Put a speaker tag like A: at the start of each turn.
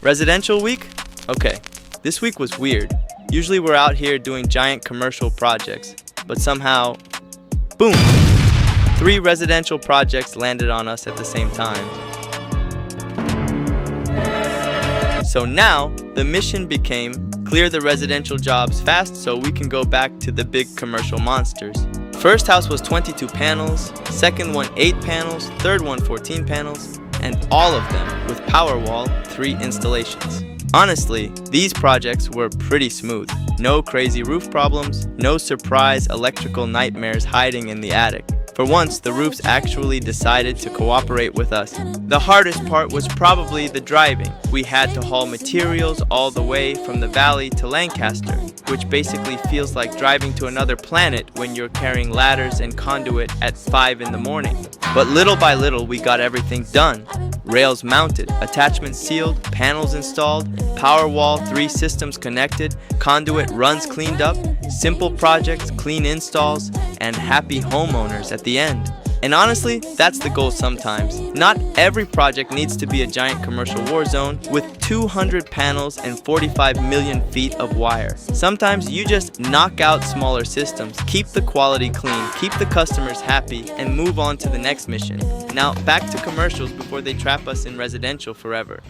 A: Residential week? Okay, this week was weird. Usually we're out here doing giant commercial projects, but somehow, boom! 3 residential projects landed on us at the same time. So now, the mission became clear the residential jobs fast so we can go back to the big commercial monsters. First house was 22 panels, second one 8 panels, third one 14 panels, and all of them with Powerwall 3 installations. Honestly, these projects were pretty smooth. No crazy roof problems, no surprise electrical nightmares hiding in the attic. For once, the roofs actually decided to cooperate with us. The hardest part was probably the driving. We had to haul materials all the way from the valley to Lancaster, which basically feels like driving to another planet when you're carrying ladders and conduit at 5 in the morning. But little by little, we got everything done. Rails mounted, attachments sealed, panels installed, Powerwall 3 systems connected, conduit runs cleaned up, simple projects, clean installs, and happy homeowners at the end. And honestly, that's the goal sometimes. Not every project needs to be a giant commercial war zone with 200 panels and 45 million feet of wire. Sometimes you just knock out smaller systems, keep the quality clean, keep the customers happy, and move on to the next mission. Now back to commercials before they trap us in residential forever.